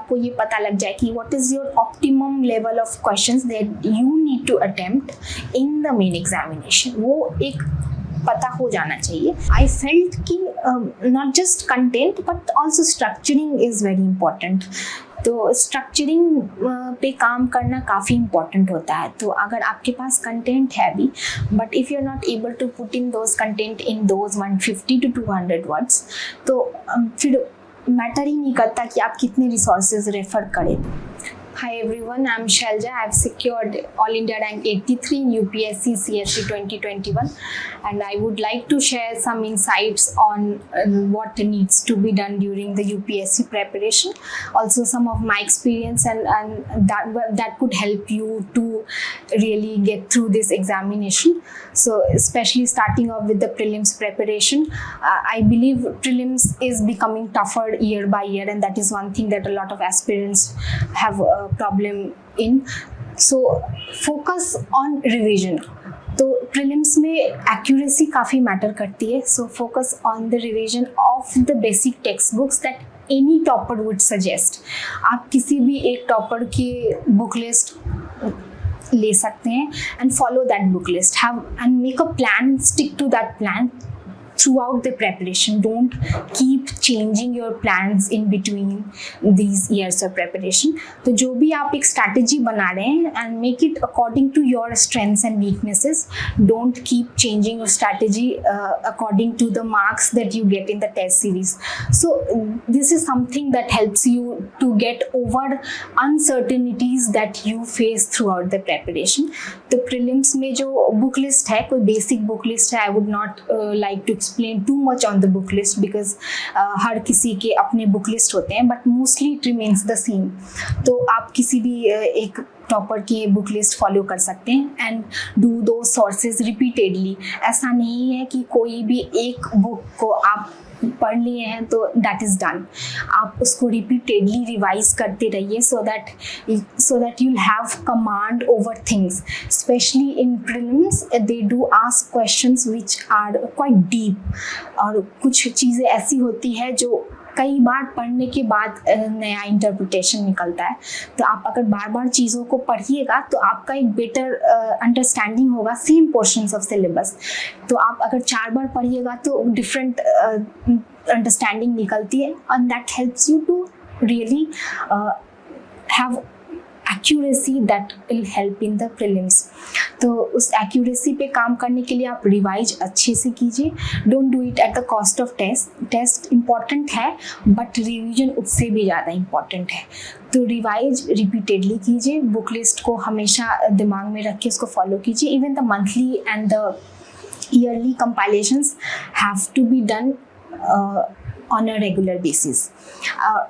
आपको ये पता लग जाए कि what is your optimum level of questions that you need to attempt in the main examination, वो एक पता हो जाना चाहिए। आई फेल्ट कि not just content but also structuring is very important. तो स्ट्रक्चरिंग पे काम करना काफ़ी इम्पॉर्टेंट होता है। तो अगर आपके पास कंटेंट है भी but if you are not able to put in those content in those 150 to 200 words, तो फिर मैटर ही नहीं करता कि आप कितने रिसोर्सेज रेफर करें। Hi everyone, I'm Shalja. I've secured All India Rank 83 in UPSC CSC 2021 and I would like to share some insights on what needs to be done during the UPSC preparation. Also some of my experience and that could help you to really get through this examination. So especially starting off with the prelims preparation, I believe prelims is becoming tougher year by year and that is one thing that a lot of aspirants have problem in. So focus on revision. तो prelims में accuracy काफ़ी matter करती है, so focus on the revision of the basic text books that any topper would suggest. आप किसी भी एक topper की बुक लिस्ट ले सकते हैं and follow that book list, have and make a plan, stick to that plan throughout the preparation. Don't keep changing your plans in between these years of preparation. तो जो भी आप एक strategy बना रहे हैं and make it according to your strengths and weaknesses. Don't keep changing your strategy according to the marks that you get in the test series. So this is something that helps you to get over uncertainties that you face throughout the preparation. तो prelims में जो book list है, कोई basic book list है, I would not like to explain too much on the book list because हर किसी के अपने book list होते हैं but mostly it remains the same. तो आप किसी भी एक टॉपर की बुक लिस्ट फॉलो कर सकते हैं एंड डू दो सोर्सेज रिपीटेडली। ऐसा नहीं है कि कोई भी एक बुक को आप पढ़ लिए हैं तो दैट इज़ डन, आप उसको रिपीटेडली रिवाइज करते रहिए so that you'll have command over things. Especially in prelims they do ask questions which are quite deep और कुछ चीज़ें ऐसी होती है जो कई बार पढ़ने के बाद नया इंटरप्रिटेशन निकलता है। तो आप अगर बार बार चीज़ों को पढ़िएगा तो आपका एक बेटर अंडरस्टैंडिंग होगा सेम पोर्शंस ऑफ सिलेबस। तो आप अगर 4 बार पढ़िएगा तो डिफरेंट अंडरस्टैंडिंग निकलती है and that helps you to really have accuracy that will help in the prelims. तो उस accuracy पे काम करने के लिए आप रिवाइज अच्छे से कीजिए। Don't do it at the cost of test. Test important है बट रिवीजन उससे भी ज़्यादा इम्पॉर्टेंट है। तो रिवाइज रिपीटेडली कीजिए, बुक लिस्ट को हमेशा दिमाग में रख के उसको फॉलो कीजिए। Even the monthly and the yearly compilations have to be done on a regular basis.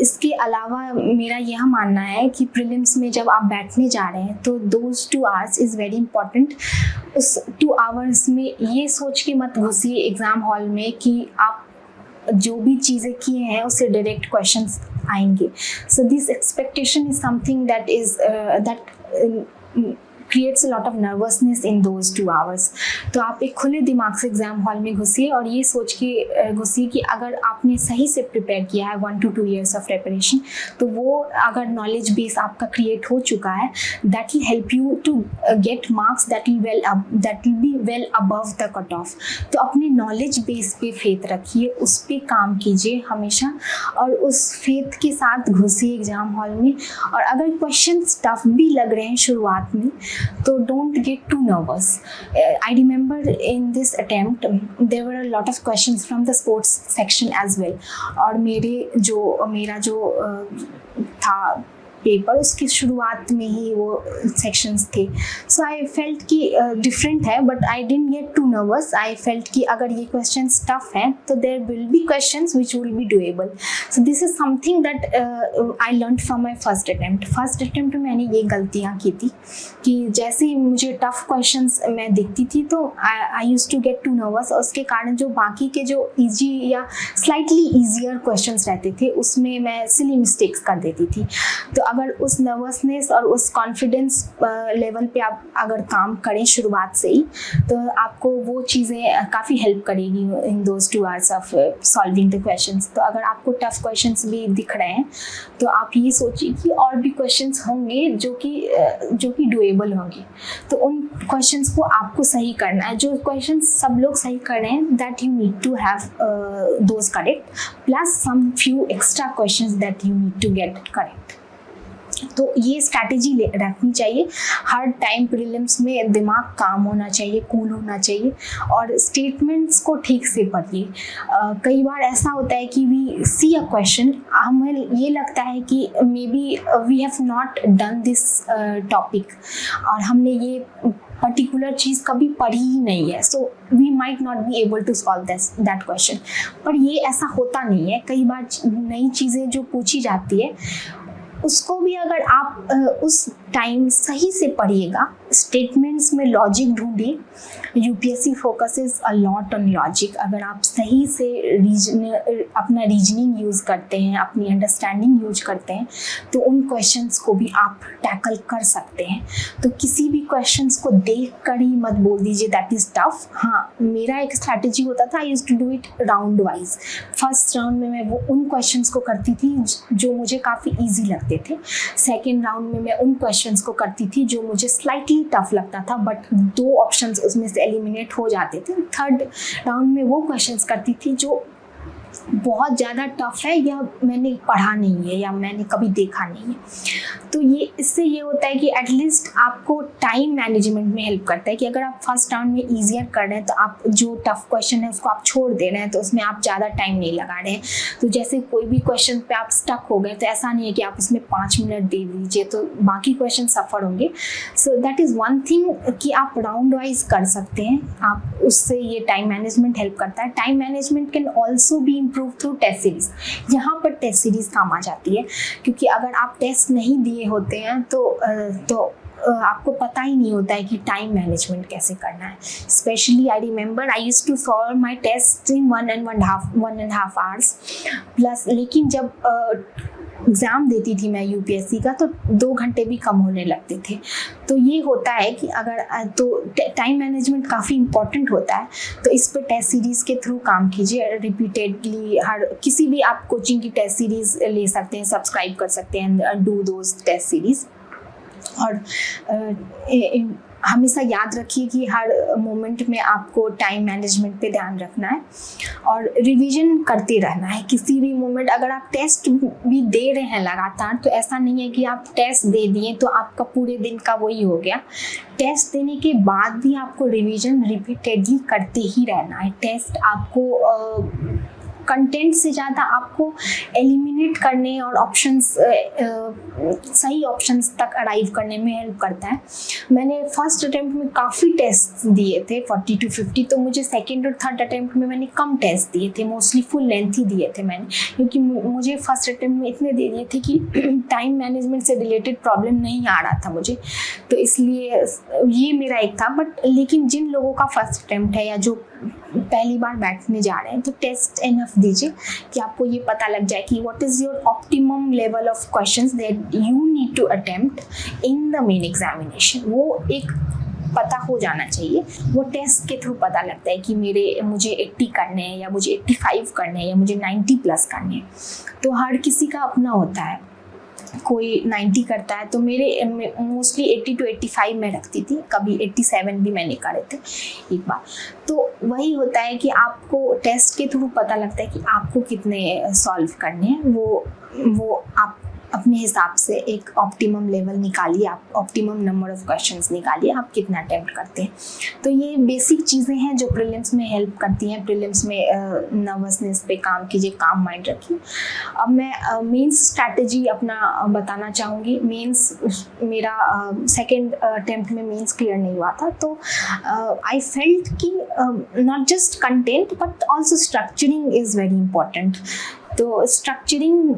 इसके अलावा मेरा यह मानना है कि प्रीलिम्स में जब आप बैठने जा रहे हैं तो those 2 hours is very important. उस 2 आवर्स में ये सोच के मत घुसिए एग्ज़ाम हॉल में कि आप जो भी चीज़ें किए हैं उससे डायरेक्ट क्वेश्चंस आएंगे। So this expectation is something that creates a lot of nervousness in those 2 hours. तो आप एक खुले दिमाग से एग्ज़ाम हॉल में घुसिए और ये सोच के घुसिए कि अगर आपने सही से प्रिपेयर किया है 1 to 2 years ऑफ प्रिपरेशन, तो वो अगर नॉलेज बेस आपका क्रिएट हो चुका है that will help you to get marks that will be well above the cut off. तो अपने नॉलेज बेस पे फेथ रखिए, उस पर काम कीजिए हमेशा और उस फेथ के साथ घुसिए एग्ज़ाम हॉल में। और अगर क्वेश्चन टफ भी लग रहे हैं शुरुआत में तो don't get too nervous. I remember in this attempt there were a lot of questions from the sports section as well और मेरा जो था पेपर उसकी शुरुआत में ही वो सेक्शंस थे। सो आई फेल्ट कि डिफरेंट है but I didn't get too nervous. I felt कि अगर ये क्वेश्चंस टफ हैं तो there will be questions which will be doable. So this is something that I learn from my first attempt में मैंने ये गलतियाँ की थी कि जैसे ही मुझे टफ क्वेश्चंस मैं देखती थी तो I use to get too nervous और उसके कारण जो बाकी के जो ईजी या स्लाइटली ईजियर क्वेश्चंस रहते थे उसमें मैं सिली मिस्टेक्स कर देती थी। तो अगर उस नर्वसनेस और उस कॉन्फिडेंस लेवल पे आप अगर काम करें शुरुआत से ही, तो आपको वो चीज़ें काफ़ी हेल्प करेगी in those 2 hours of solving the questions. तो अगर आपको टफ क्वेश्चंस भी दिख रहे हैं तो आप ये सोचिए कि और भी क्वेश्चंस होंगे जो कि डुएबल होंगे, तो उन क्वेश्चंस को आपको सही करना है। जो क्वेश्चंस सब लोग सही कर रहे हैं, that you need to have those correct, plus some few extra questions that you need to get correct. तो ये स्ट्रैटेजी रखनी चाहिए हर टाइम। प्रीलिम्स में दिमाग काम होना चाहिए, कूल होना चाहिए, और स्टेटमेंट्स को ठीक से पढ़िए। कई बार ऐसा होता है कि वी सी अ क्वेश्चन, हमें ये लगता है कि maybe we have not done this topic, और हमने ये पर्टिकुलर चीज़ कभी पढ़ी ही नहीं है, so we might not be able to solve that question. पर ये ऐसा होता नहीं है। कई बार नई चीज़ें जो पूछी जाती है उसको भी अगर आप उस टाइम सही से पढ़िएगा, स्टेटमेंट्स में लॉजिक ढूंढिए। UPSC focuses a lot on logic. अगर आप सही से अपना रीजनिंग यूज़ करते हैं, अपनी अंडरस्टैंडिंग यूज करते हैं, तो उन क्वेश्चंस को भी आप टैकल कर सकते हैं। तो किसी भी क्वेश्चंस को देख कर ही मत बोल दीजिए दैट इज़ टफ। हाँ, मेरा एक स्ट्रैटेजी होता था, I used to do it round wise. First round में मैं वो उन क्वेश्चंस को करती थी जो मुझे काफ़ी ईजी लगते थे। सेकेंड राउंड में मैं उन क्वेश्चंस को करती थी जो मुझे स्लाइटली टफ लगता था, बट 2 ऑप्शंस उसमें से एलिमिनेट हो जाते थे। थर्ड राउंड में वो क्वेश्चंस करती थी जो बहुत ज़्यादा टफ है या मैंने पढ़ा नहीं है या मैंने कभी देखा नहीं है। तो ये इससे ये होता है कि एटलीस्ट आपको टाइम मैनेजमेंट में हेल्प करता है कि अगर आप फर्स्ट राउंड में ईजियर कर रहे हैं तो आप जो टफ क्वेश्चन है उसको आप छोड़ दे रहे हैं, तो उसमें आप ज़्यादा टाइम नहीं लगा रहे हैं। तो जैसे कोई भी क्वेश्चन पे आप स्टक हो गए तो ऐसा नहीं है कि आप उसमें 5 मिनट दे दीजिए तो बाकी क्वेश्चन सफ़र होंगे। So that is one thing कि आप राउंड वाइज कर सकते हैं, आप उससे ये टाइम मैनेजमेंट हेल्प करता है। Time management can also be improve through test series. यहाँ पर टेस्ट सीरीज काम आ जाती है, क्योंकि अगर आप टेस्ट नहीं दिए होते हैं तो आपको पता ही नहीं होता है कि टाइम मैनेजमेंट कैसे करना है। Especially I remember I used to solve my test in 1.5 hours plus. लेकिन जब एग्ज़ाम देती थी मैं यूपीएससी का तो 2 घंटे भी कम होने लगते थे। तो ये होता है कि अगर तो टाइम मैनेजमेंट काफ़ी इम्पॉर्टेंट होता है। तो इस पर टेस्ट सीरीज़ के थ्रू काम कीजिए रिपीटेडली। हर किसी भी आप कोचिंग की टेस्ट सीरीज़ ले सकते हैं, सब्सक्राइब कर सकते हैं, डू दोज टेस्ट सीरीज़। और हमेशा याद रखिए कि हर मोमेंट में आपको टाइम मैनेजमेंट पे ध्यान रखना है और रिवीजन करते रहना है। किसी भी मोमेंट अगर आप टेस्ट भी दे रहे हैं लगातार, तो ऐसा नहीं है कि आप टेस्ट दे दिए तो आपका पूरे दिन का वही हो गया। टेस्ट देने के बाद भी आपको रिवीजन रिपीटेडली करते ही रहना है। टेस्ट आपको कंटेंट से ज़्यादा आपको एलिमिनेट करने और ऑप्शंस सही ऑप्शंस तक अराइव करने में हेल्प करता है। मैंने फर्स्ट अटेम्प्ट में काफ़ी टेस्ट दिए थे 40 to 50, तो मुझे सेकेंड और थर्ड अटेम्प्ट में मैंने कम टेस्ट दिए थे, मोस्टली फुल लेंथ ही दिए थे मैंने, क्योंकि मुझे फर्स्ट अटेम्प्ट में इतने दे दिए थे कि टाइम मैनेजमेंट से रिलेटेड प्रॉब्लम नहीं आ रहा था मुझे, तो इसलिए ये मेरा एक था। बट लेकिन जिन लोगों का फर्स्ट अटेम्प्ट है या जो पहली बार बैठने जा रहे हैं, तो टेस्ट इनफ दीजिए कि आपको ये पता लग जाए कि what is your optimum level of questions that you need to attempt in the main examination. वो एक पता हो जाना चाहिए। वो टेस्ट के थ्रू पता लगता है कि मुझे 80 करने हैं या मुझे 85 करने हैं या मुझे 90 प्लस करने हैं। तो हर किसी का अपना होता है, कोई 90 करता है, तो मेरे मोस्टली 80 to 85 में रखती थी, कभी 87 भी मैंने करे थे एक बार। तो वही होता है कि आपको टेस्ट के थ्रू पता लगता है कि आपको कितने सॉल्व करने हैं। वो आप अपने हिसाब से एक ऑप्टिमम लेवल निकालिए, आप ऑप्टिमम नंबर ऑफ क्वेश्चंस निकालिए, आप कितना अटेम्प्ट करते हैं। तो ये बेसिक चीज़ें हैं जो प्रीलिम्स में हेल्प करती हैं। प्रीलिम्स में नर्वसनेस पे काम कीजिए, काम माइंड रखिए। अब मैं मेंस स्ट्रैटेजी अपना बताना चाहूँगी। मेंस मेरा सेकेंड अटेम्प्ट में मेंस क्लियर नहीं हुआ था, तो आई फेल्ट कि not just content but also structuring is very important. तो स्ट्रक्चरिंग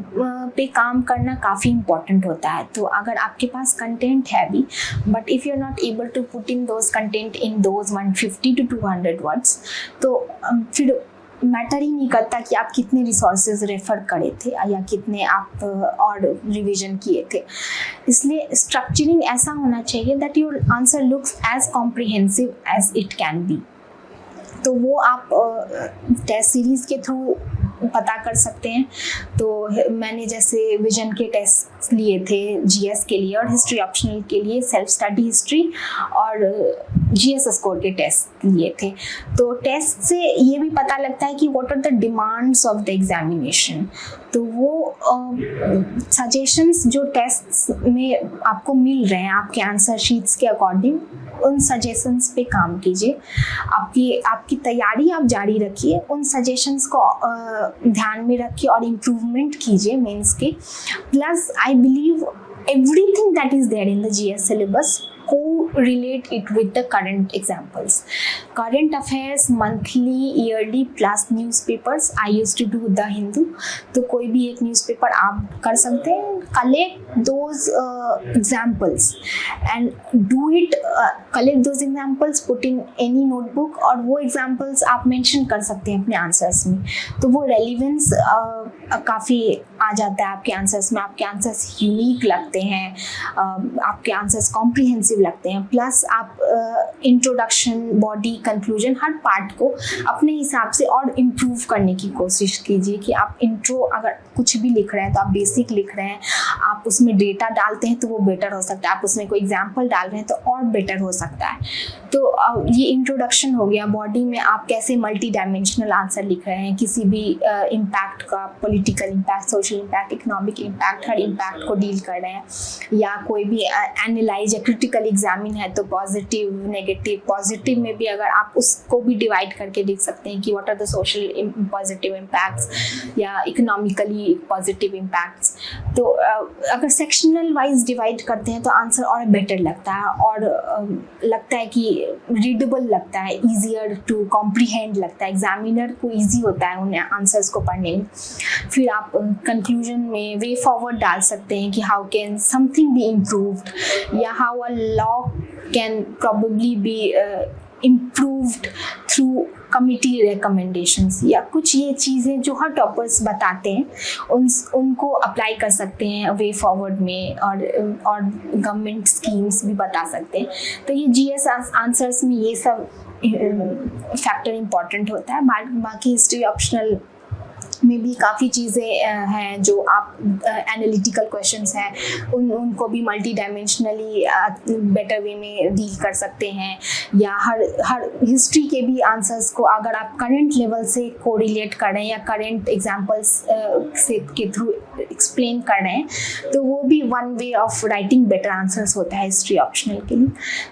पे काम करना काफ़ी इम्पॉर्टेंट होता है। तो अगर आपके पास कंटेंट है भी, but if you are not able to put in those content in those 150 to 200 words, तो फिर मैटर ही नहीं करता कि आप कितने रिसोर्सेज रेफर करे थे या कितने आप और रिवीजन किए थे। इसलिए स्ट्रक्चरिंग ऐसा होना चाहिए that your answer looks as comprehensive as it can be. तो वो आप टेस्ट सीरीज़ के थ्रू पता कर सकते हैं। तो मैंने जैसे विजन के टेस्ट लिए थे जीएस के लिए और हिस्ट्री ऑप्शनल के लिए सेल्फ स्टडी हिस्ट्री और जीएस स्कोर के टेस्ट लिए थे। तो टेस्ट से ये भी पता लगता है कि what are the demands of the examination. तो वो सजेशंस जो टेस्ट में आपको मिल रहे हैं आपके आंसर शीट्स के अकॉर्डिंग, उन सजेशंस पे काम कीजिए। आपकी तैयारी आप जारी रखिए, उन सजेशंस को ध्यान में रखिए और इम्प्रूवमेंट कीजिए मेंस के। Plus I believe everything that is there in the GS syllabus co-relate it with the current examples. Current affairs, monthly, yearly plus newspapers. I used to do The Hindu. तो कोई भी एक newspaper आप कर सकते हैं, collect those examples and do it. Collect those examples, put in any notebook और वो examples आप mention कर सकते हैं अपने answers में। तो वो relevance काफ़ी आ जाता है आपके आंसर्स में। आपके आंसर्स यूनिक लगते हैं, आपके आंसर्स कॉम्प्रिहेंसिव लगते हैं। प्लस आप इंट्रोडक्शन, बॉडी, कंक्लूजन हर पार्ट को अपने हिसाब से और इम्प्रूव करने की कोशिश कीजिए कि आप इंट्रो अगर कुछ भी लिख रहे हैं तो आप बेसिक लिख रहे हैं, आप उसमें डेटा डालते हैं तो वो बेटर हो सकता है, आप उसमें कोई एग्जाम्पल डाल रहे हैं तो और बेटर हो सकता है। तो ये इंट्रोडक्शन हो गया। बॉडी में आप कैसे मल्टी डायमेंशनल आंसर लिख रहे हैं, किसी भी इम्पैक्ट का, political impact, social impact, economic impact, हर इम्पैक्ट को डील कर रहे हैं। या कोई भी एनालाइज या क्रिटिकल एग्जामिन है तो पॉजिटिव, नेगेटिव। पॉजिटिव में भी अगर आप उसको भी डिवाइड करके देख सकते हैं कि what are the social positive impacts या इकोनॉमिकली पॉजिटिव इम्पैक्ट्स। तो अगर सेक्शनल वाइज डिवाइड करते हैं तो आंसर और बेटर लगता है और लगता है कि रीडेबल लगता है, ईजियर टू कॉम्प्रीहेंड लगता है। एग्जामिनर को ईजी होता है उन्हें आंसर्स को पढ़ने में। फिर आप कंक्लूजन में वे फॉरवर्ड डाल सकते हैं कि how can something be improved या how a law can probably be improved through committee recommendations, या कुछ ये चीज़ें जो हर टॉपर्स बताते हैं उनको अप्लाई कर सकते हैं वे फॉरवर्ड में और गवर्नमेंट स्कीम्स भी बता सकते हैं। तो ये जीएस आंसर्स में ये सब फैक्टर इम्पॉर्टेंट होता है। बाकी हिस्ट्री ऑप्शनल में भी काफ़ी चीज़ें हैं जो आप एनालिटिकल क्वेश्चंस हैं उनको भी मल्टी डायमेंशनली बेटर वे में डील कर सकते हैं। या हर हिस्ट्री के भी आंसर्स को अगर आप करंट लेवल से कोरिलेट कर रहे हैं या करंट एग्जांपल्स से के थ्रू एक्सप्लेन कर रहे हैं तो वो भी one way of writing better answers होता है हिस्ट्री ऑप्शनल के लिए।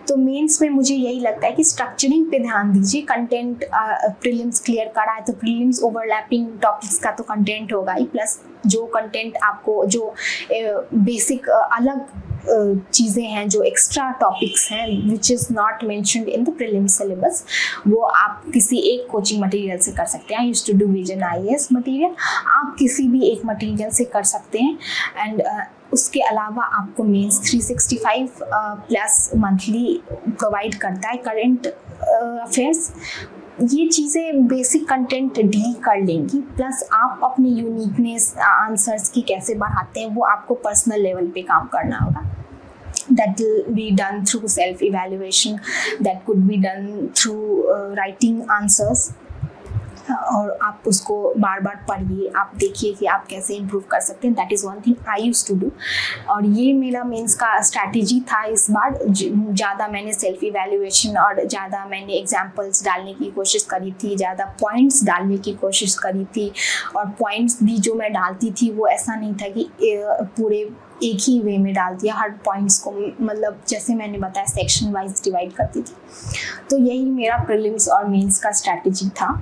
तो मेंस में मुझे यही लगता है कि स्ट्रक्चरिंग पे ध्यान दीजिए। कंटेंट प्रीलिम्स क्लियर करा है तो प्रीलिम्स ओवरलैपिंग टॉपिक्स का तो कंटेंट होगा ही, प्लस जो कंटेंट आपको जो बेसिक अलग चीज़ें हैं, जो एक्स्ट्रा टॉपिक्स हैं which is not mentioned in the prelims syllabus, वो आप किसी एक कोचिंग मटेरियल से कर सकते हैं। I used to do Vision IAS material, आप किसी भी एक मटेरियल से कर सकते हैं। एंड उसके अलावा आपको मेंस 365 प्लस मंथली प्रोवाइड करता है करंट अफेयर्स। ये चीज़ें बेसिक कंटेंट डील कर लेंगी, प्लस आप अपनी यूनिकनेस आंसर्स की कैसे बढ़ाते हैं वो आपको पर्सनल लेवल पे काम करना होगा। That will be done through self-evaluation, that could be done through writing answers। और आप उसको बार बार पढ़िए, आप देखिए कि आप कैसे इम्प्रूव कर सकते हैं। That is one thing I used to do. और ये मेरा मेंस का स्ट्रैटेजी था इस बार। ज़्यादा मैंने सेल्फ इवैल्यूएशन और ज़्यादा मैंने एग्जांपल्स डालने की कोशिश करी थी, ज़्यादा पॉइंट्स डालने की कोशिश करी थी। और पॉइंट्स भी जो मैं डालती थी वो ऐसा नहीं था कि पूरे एक ही वे में डाल दिया, हर पॉइंट्स को मतलब जैसे मैंने बताया सेक्शन वाइज डिवाइड करती थी। तो यही मेरा प्रीलिम्स और मेंस का स्ट्रैटेजी था।